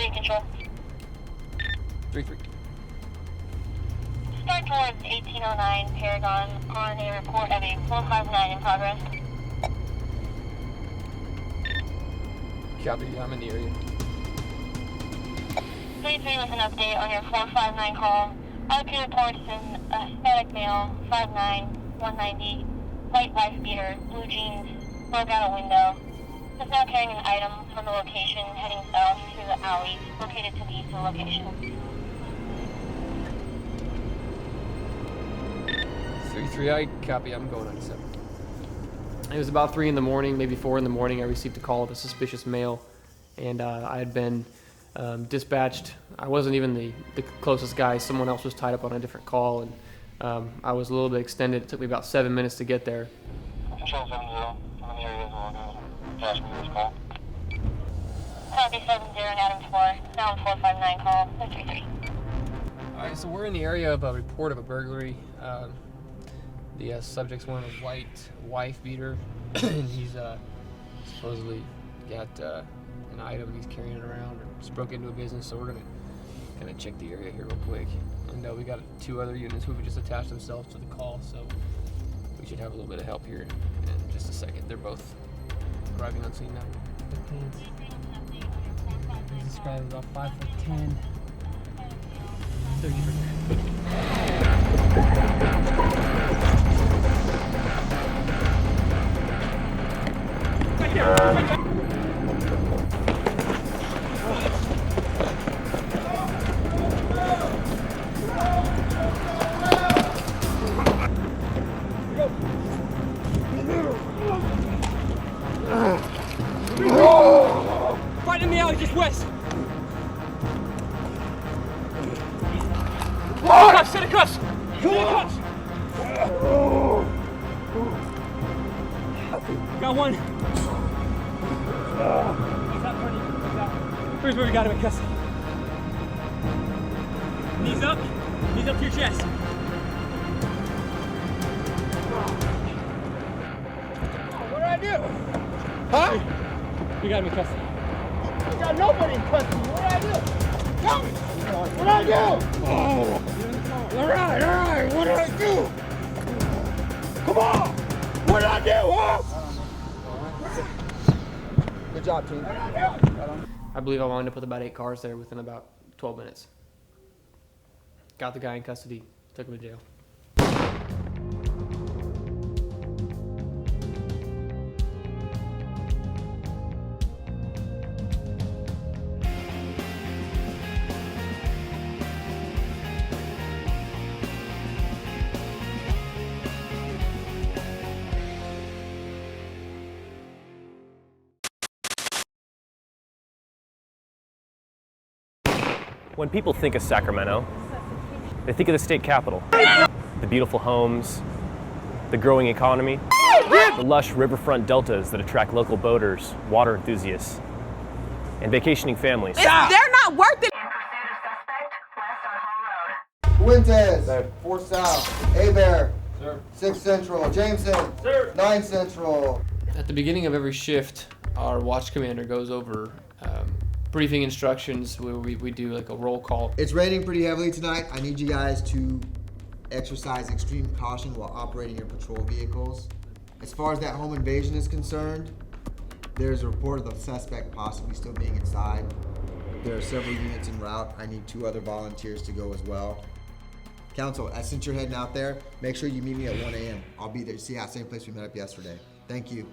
3 control. 3-3. Start towards 1809 Paragon on a report of a 459 in progress. Copy, I'm in the area. 33 with an update on your 459 call. IP reports an aesthetic male, 5'9", 190, white wife beater, blue jeans, broke out a window. Is now carrying an item from the location heading south through the alley located to the east of the location. 3-3, I copy, I'm going 97. It was about 3 in the morning, maybe 4 in the morning. I received a call of a suspicious male, and I had been dispatched. I wasn't even the closest guy. Someone else was tied up on a different call, and I was a little bit extended. It took me about 7 minutes to get there. Control 70, I'm in the area as well. Pass me this call. Copy 70 and Adam 4, now on 459 call, 333. All right, so we're in the area of a report of a burglary. The subject's wearing a white wife beater, and he's supposedly got an item he's carrying it around, or just broke into a business. So we're gonna kind of check the area here real quick, and we got 2 other units who have just attached themselves to the call, so we should have a little bit of help here in just a second. They're both arriving on scene now. He's described about 5'10". 30%. Right in the alley, just west. Cuffs, set of cuffs. Set of cuffs. Got one. He's not running. Here's where we got him in custody. Knees up to your chest. What did I do? Huh? We got him in custody. I got nobody in custody. What did I do? Tell me. What did I do? Oh. All right. What did I do? Come on. What did I do, huh? Good job, team. I believe I wound up with about 8 cars there within about 12 minutes. Got the guy in custody, took him to jail. When people think of Sacramento, they think of the state capital. The beautiful homes, the growing economy, the lush riverfront deltas that attract local boaters, water enthusiasts, and vacationing families. They're not worth it. Fuentes, 4 South, A-Bear, 6 Central, Jameson, 9 Central. At the beginning of every shift, our watch commander goes over briefing instructions where we do like a roll call. It's raining pretty heavily tonight. I need you guys to exercise extreme caution while operating your patrol vehicles. As far as that home invasion is concerned, there's a report of the suspect possibly still being inside. There are several units en route. I need 2 other volunteers to go as well. Council, since you're heading out there, make sure you meet me at 1 a.m. I'll be there. See how same place we met up yesterday. Thank you.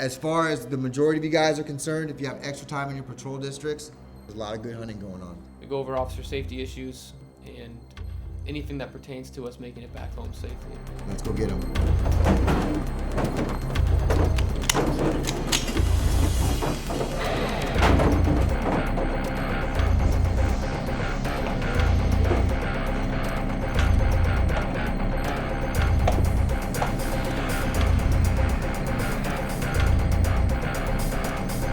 As far as the majority of you guys are concerned, if you have extra time in your patrol districts, there's a lot of good hunting going on. We go over officer safety issues and anything that pertains to us making it back home safely. Let's go get them.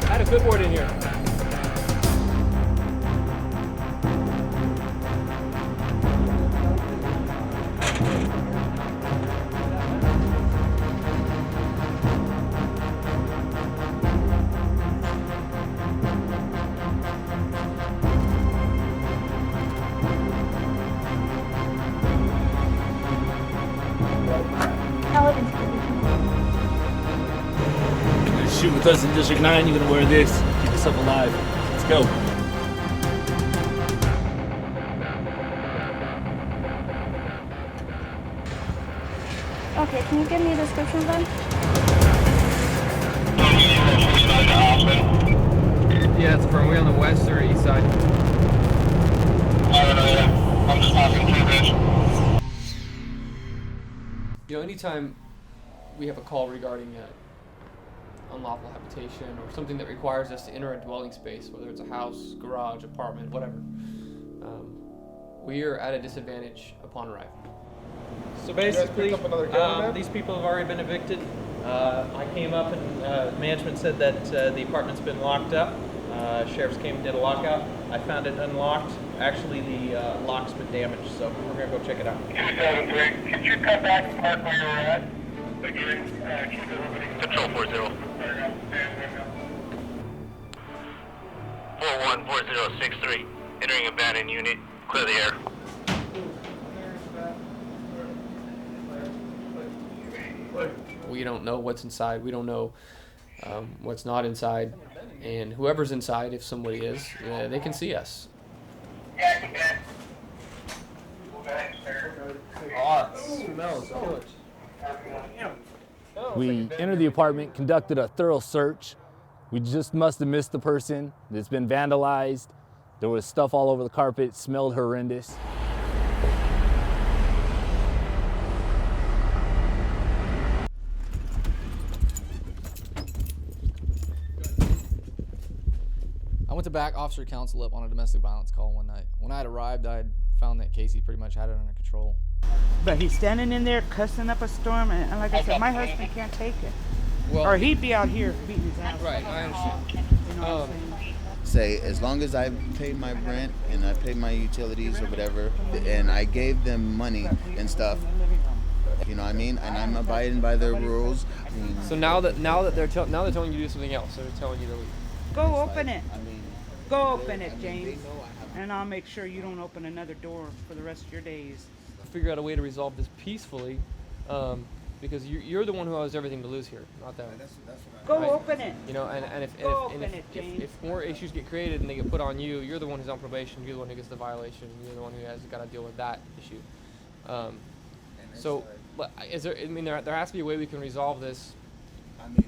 I had a good board in here. because in District 9 you're gonna wear this, keep yourself alive. Let's go. Okay, can you give me a description of them? Yeah, it's from. We on the west or east side? I don't know yet. I'm just talking to you, bitch. You know, anytime we have a call regarding unlawful habitation or something that requires us to enter a dwelling space, whether it's a house, garage, apartment, whatever, we are at a disadvantage upon arrival. So basically, these people have already been evicted. I came up and management said that the apartment's been locked up. Sheriffs came and did a lockout. I found it unlocked. Actually, the lock's been damaged, so we're gonna go check it out. 273, could you come back and park where you were at? Again, Control 40. 414063, entering abandoned unit, clear the air. We don't know what's inside. We don't know what's not inside. And whoever's inside, if somebody is, they can see us. Yeah, you can. We entered the apartment, conducted a thorough search. We just must have missed the person. It's been vandalized. There was stuff all over the carpet, smelled horrendous. I went to back Officer Counsel up on a domestic violence call one night. When I had arrived, I had found that Casey pretty much had it under control. But he's standing in there cussing up a storm, and like I said, my husband can't take it. Well, Or he'd be out here beating his ass. right, I understand. You know what I'm saying? Say, as long as I paid my rent and I paid my utilities or whatever, and I gave them money and stuff, you know what I mean? And I'm abiding by their rules. I mean, So now that they're telling you to do something else, they're telling you to leave. Go open it. Go open it, James. And I'll make sure you don't open another door for the rest of your days. Figure out a way to resolve this peacefully, because you're the one who has everything to lose here, not them. Go Right. open it. You know, and Go open it, if James. more issues get created and they get put on you, you're the one who's on probation. You're the one who gets the violation. You're the one who has got to deal with that issue. So, but is there? I mean, there has to be a way we can resolve this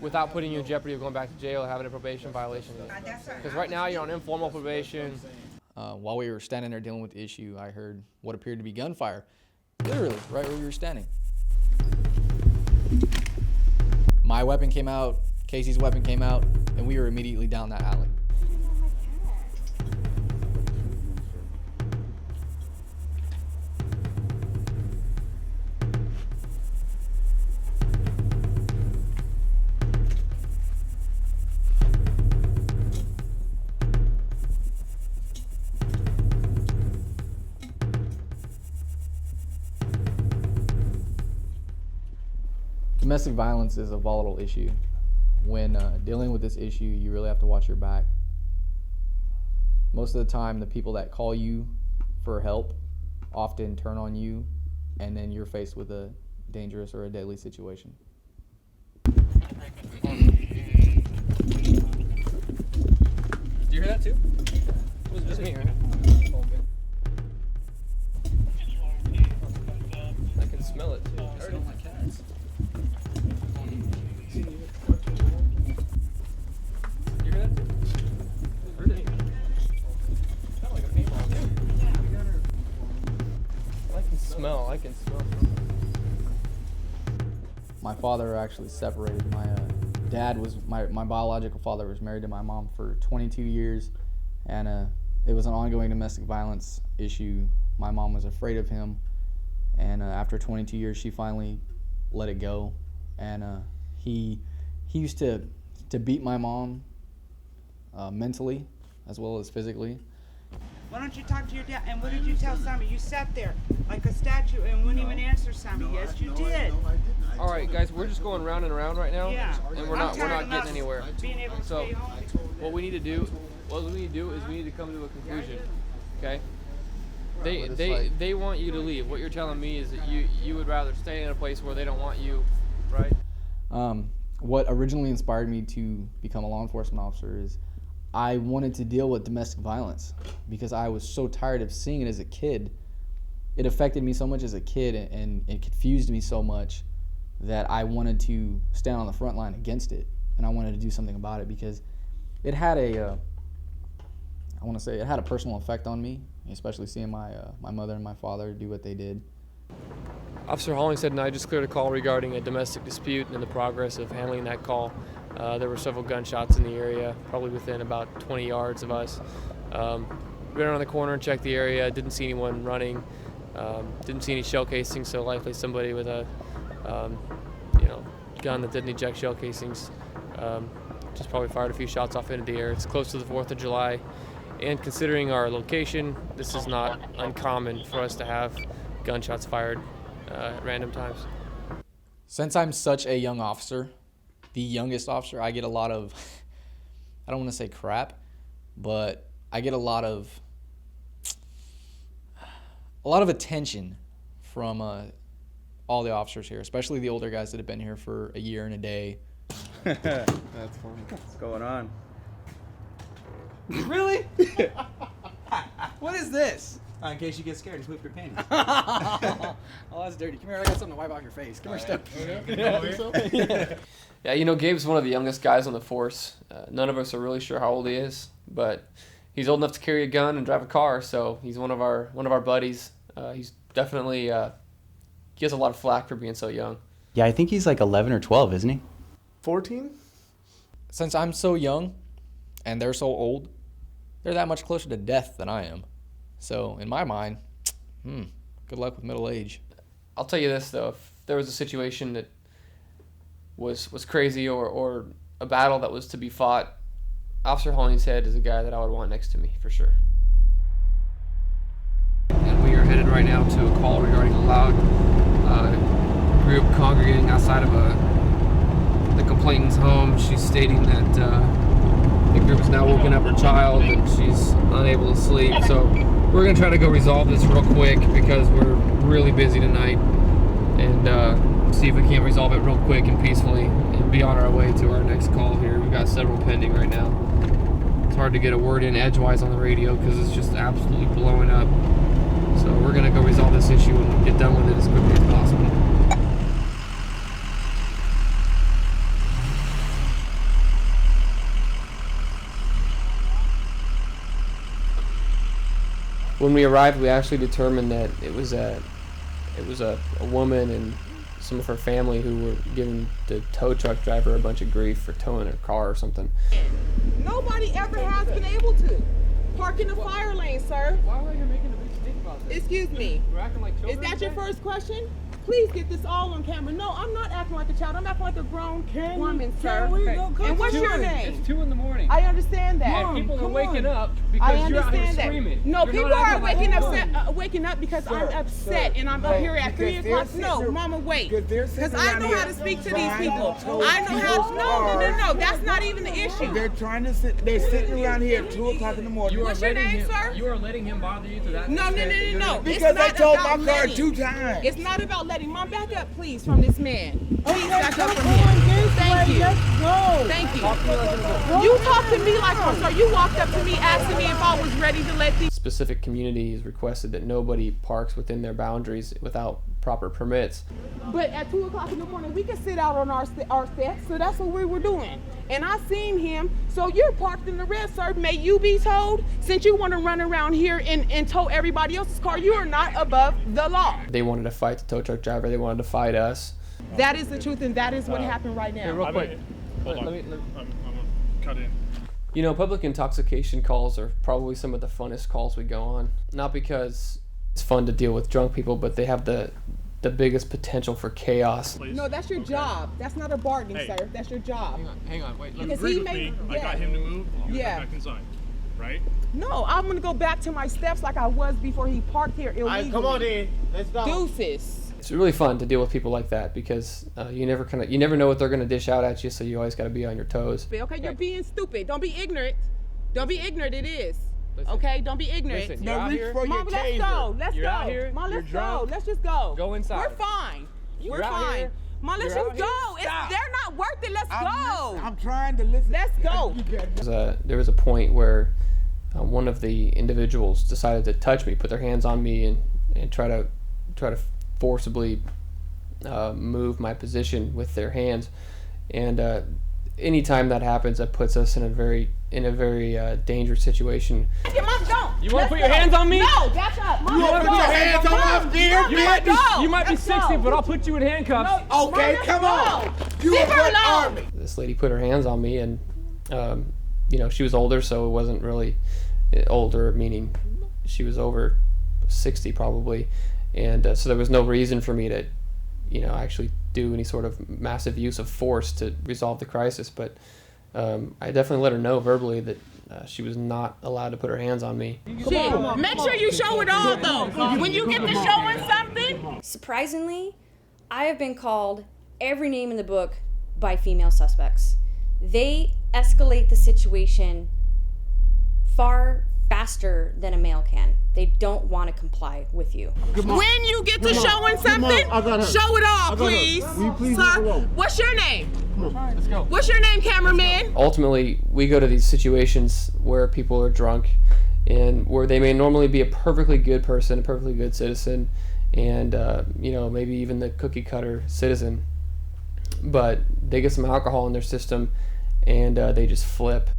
without putting you in jeopardy of going back to jail or having a probation violation. Because right now you're on informal probation. While we were standing there dealing with the issue, I heard what appeared to be gunfire, literally right where we were standing. My weapon came out, Casey's weapon came out, and we were immediately down that alley. Domestic violence is a volatile issue. When dealing with this issue, you really have to watch your back. Most of the time, the people that call you for help often turn on you, and then you're faced with a dangerous or a deadly situation. Do you hear that too? It was just me, right? I can smell it too. I smell my cats. You hear that too? Heard it. Sound like a paintball too. I can smell. My father actually separated. My dad was, my biological father was married to my mom for 22 years, and it was an ongoing domestic violence issue. My mom was afraid of him, and after 22 years, she finally let it go. And he used to beat my mom mentally as well as physically. Why don't you talk to your dad? And what did you tell Sammy? You sat there like a statue and wouldn't even answer Sammy. Yes, you did. All right, guys, we're just going round and around right now, Yeah. and we're not getting anywhere. Being able to So, stay home. what we need to do is we need to come to a conclusion. Okay? They want you to leave. What you're telling me is that you would rather stay in a place where they don't want you, right? what originally inspired me to become a law enforcement officer is I wanted to deal with domestic violence because I was so tired of seeing it as a kid. It affected me so much as a kid, and it confused me so much that I wanted to stand on the front line against it, and I wanted to do something about it because it had a personal effect on me, especially seeing my mother and my father do what they did. Officer Hollingshead and I just cleared a call regarding a domestic dispute, and in the progress of handling that call, there were several gunshots in the area, probably within about 20 yards of us. Ran around the corner and checked the area, didn't see anyone running, didn't see any shell casings, so likely somebody with a gun that didn't eject shell casings just probably fired a few shots off into the air. It's close to the 4th of July, and considering our location, this is not uncommon for us to have gunshots fired at random times. Since I'm such a young officer, the youngest officer, I get a lot of, I don't want to say crap, but I get a lot of attention from all the officers here, especially the older guys that have been here for a year and a day. That's funny. What's going on? Really? What is this? In case you get scared, just whip your panties. Oh, that's dirty. Come here, I got something to wipe off your face. Come here, Steph. Yeah, Gabe's one of the youngest guys on the force. None of us are really sure how old he is, but he's old enough to carry a gun and drive a car, so he's one of our buddies. He's definitely he has a lot of flack for being so young. Yeah, I think he's like 11 or 12, isn't he? 14? Since I'm so young and they're so old, they're that much closer to death than I am. So in my mind, good luck with middle age. I'll tell you this though, if there was a situation that was crazy or a battle that was to be fought, Officer Hollingshead is a guy that I would want next to me for sure. And we are headed right now to a call regarding a loud group congregating outside of the complainant's home. She's stating that the group has now woken up her child and she's unable to sleep. So we're going to try to go resolve this real quick because we're really busy tonight, and see if we can't resolve it real quick and peacefully and be on our way to our next call here. We've got several pending right now. It's hard to get a word in edgewise on the radio because it's just absolutely blowing up. So we're going to go resolve this issue and get done with it as quickly as possible. When we arrived, we actually determined that it was a woman and some of her family who were giving the tow truck driver a bunch of grief for towing her car or something. Nobody ever has been able to park in the fire lane, sir. Why are you making a big stink about this? Excuse me. We're acting like children. Is that your first question? Please get this all on camera. No, I'm not acting like a child. I'm acting like a grown woman, sir. And what's your name? It's 2 in the morning. I understand that. And people are waking up I because you're out here understand that. screaming. No, You're people not are acting like waking up because I'm upset and I'm up here at 3 o'clock. No, Mama, wait. Because I know how to speak to these people. I know how to. No. That's not even the issue. They're trying to sit. They're sitting around here at 2 o'clock in the morning. What's your name, sir? You are letting him bother you to that No. Because they towed my car 2 times. It's not about letting. Mom, back up, please, from this man. Please back up from him. Thank you. Thank you. You talked to me like one, sir. You walked up to me asking me if I was ready to let these. Specific communities requested that nobody parks within their boundaries without proper permits. But at 2 o'clock in the morning, we can sit out on our steps, so that's what we were doing. And I seen him, so you're parked in the red, sir. May you be told, since you want to run around here and tow everybody else's car, you are not above the law. They wanted to fight the tow truck driver. They wanted to fight us. That is the truth, and that is what happened right now. Hey, real quick. Hold on. I'm gonna cut in. Public intoxication calls are probably some of the funnest calls we go on. Not because it's fun to deal with drunk people, but they have the biggest potential for chaos. No, that's your job. That's not a bargaining, sir. That's your job. Hang on, wait. You agreed with me. I got him to move. You got back inside, right? No, I'm gonna go back to my steps like I was before he parked here illegally. Come on in. Let's go. Deuces. It's really fun to deal with people like that because you never know what they're gonna dish out at you, so you always got to be on your toes. Okay, you're being stupid. Don't be ignorant. Don't be ignorant. It is. Okay, don't be ignorant. Listen, you're out here. Mom, let's go. Let's You're go. out here. Mom, You're let's drunk. go. Let's just go. Go inside. We're fine. We're out fine. here. Mom, let's You're just out go. here. Stop. They're not worth it. Let's go. I'm trying to listen. Let's go. There was a point where one of the individuals decided to touch me, put their hands on me, and try to forcibly move my position with their hands. And anytime that happens, that puts us in a very dangerous situation. Your mom, don't. You want to put your hands on me? No, back up. Mom, You want to put your hands on us, dear? You might be 60, but I'll put you in handcuffs. No, okay, come on. You Leave her put alone. on me. This lady put her hands on me, and she was older, so it wasn't really older, meaning she was over 60 probably, and so there was no reason for me to actually do any sort of massive use of force to resolve the crisis. But I definitely let her know verbally that she was not allowed to put her hands on me. Shit, make sure you show it all though. When you get to showing something. Surprisingly, I have been called every name in the book by female suspects. They escalate the situation far faster than a male can. They don't want to comply with you. When you get to showing something, show it all, please. Will you please Sir, move along? what's your name? Let's go. What's your name, cameraman? Ultimately, we go to these situations where people are drunk and where they may normally be a perfectly good person, a perfectly good citizen, and maybe even the cookie cutter citizen, but they get some alcohol in their system and they just flip.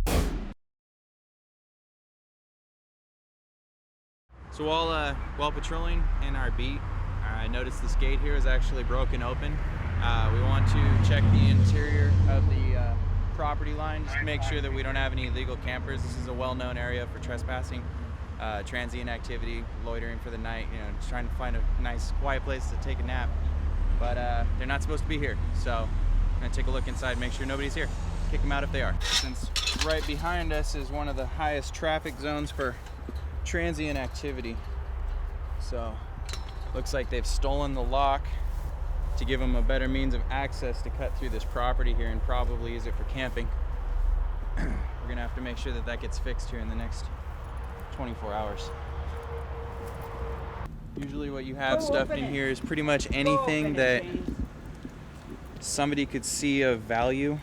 So while patrolling in our beat, I noticed this gate here is actually broken open. We want to check the interior of the property line just to make sure that we don't have any illegal campers. This is a well-known area for trespassing, transient activity, loitering for the night, just trying to find a nice quiet place to take a nap. But they're not supposed to be here, so I'm gonna take a look inside, make sure nobody's here. Kick them out if they are. Since right behind us is one of the highest traffic zones for transient activity. So looks like they've stolen the lock to give them a better means of access to cut through this property here and probably use it for camping. We're gonna have to make sure that gets fixed here in the next 24 hours. Usually what you have stuffed in here is pretty much anything that somebody could see of value.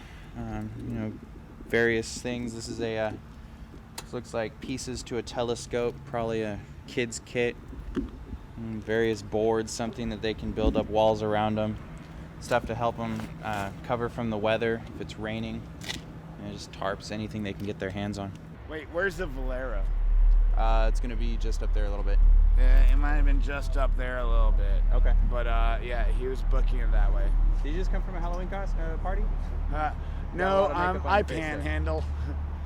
Various things. This is this looks like pieces to a telescope, probably a kid's kit, various boards, something that they can build up walls around them, stuff to help them cover from the weather if it's raining, just tarps, anything they can get their hands on. Wait, where's the Valero? It's gonna be just up there a little bit. Yeah, it might have been just up there a little bit. Okay. But yeah, he was booking it that way. Did you just come from a Halloween party? No, I panhandle.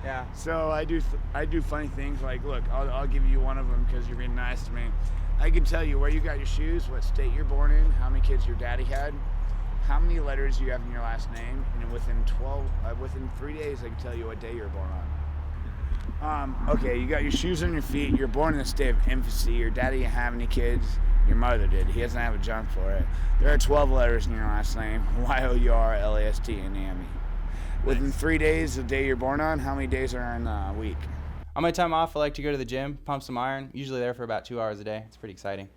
Yeah. So I do funny things like, look, I'll give you one of them because you're being nice to me. I can tell you where you got your shoes, what state you're born in, how many kids your daddy had, how many letters you have in your last name, and within 3 days I can tell you what day you're born on. Okay, you got your shoes on your feet, you're born in the state of infancy, your daddy didn't have any kids, your mother did, he doesn't have a junk for it. There are 12 letters in your last name, Y-O-U-R-L-A-S-T in Miami. Within 3 days, the day you're born on, how many days are in a week? On my time off, I like to go to the gym, pump some iron, usually there for about 2 hours a day. It's pretty exciting.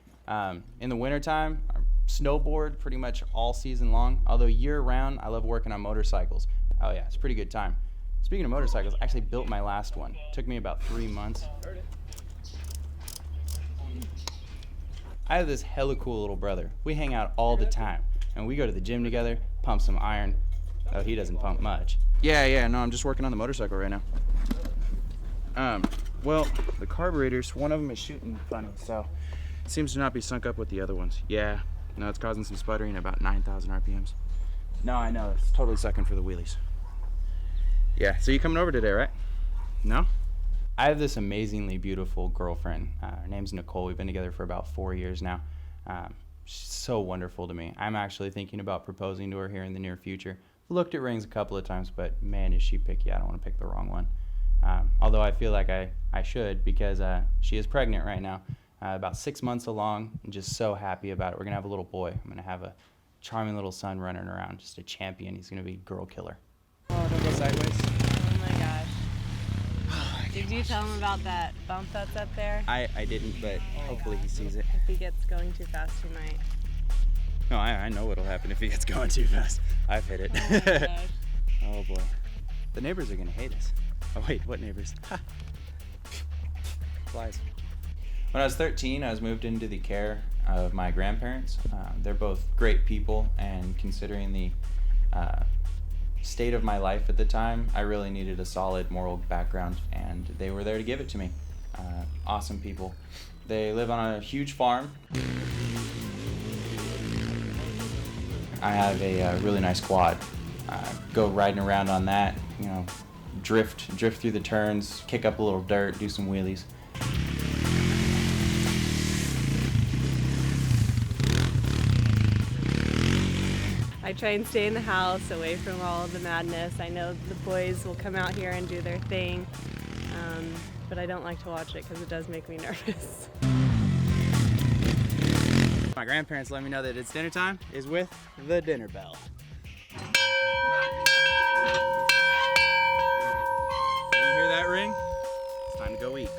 In the wintertime, I snowboard pretty much all season long, although year-round, I love working on motorcycles. Oh yeah, it's a pretty good time. Speaking of motorcycles, I actually built my last one. It took me about 3 months. I have this hella cool little brother. We hang out all the time, and we go to the gym together, pump some iron. Oh, he doesn't pump much. Yeah, no, I'm just working on the motorcycle right now. Well, the carburetors, one of them is shooting funny, so it seems to not be sunk up with the other ones. Yeah, no, it's causing some sputtering at about 9,000 RPMs. No, I know, it's totally sucking for the wheelies. Yeah, so you coming over today, right? No? I have this amazingly beautiful girlfriend. Her name's Nicole. We've been together for about 4 years now. She's so wonderful to me. I'm actually thinking about proposing to her here in the near future. Looked at rings a couple of times, but man, is she picky. I don't want to pick the wrong one. Although I feel like I should, because she is pregnant right now, about 6 months along. I'm just so happy about it. We're going to have a little boy. I'm going to have a charming little son running around, just a champion. He's going to be a girl killer. Oh, don't go sideways. Oh my gosh. Did you tell him about that bump that's up there? I didn't, but hopefully he sees it. If he gets going too fast, he might. No, I know what'll happen if he gets going too fast. I've hit it. Oh, my gosh. Oh boy. The neighbors are gonna hate us. Oh wait, what neighbors? Flies. When I was 13, I was moved into the care of my grandparents. They're both great people, and considering the state of my life at the time, I really needed a solid moral background, and they were there to give it to me. Awesome people. They live on a huge farm. I have a really nice quad. Go riding around on that, you know, drift through the turns, kick up a little dirt, do some wheelies. I try and stay in the house, away from all of the madness. I know the boys will come out here and do their thing, but I don't like to watch it because it does make me nervous. My grandparents let me know that it's dinner time is with the dinner bell. When you hear that ring, it's time to go eat.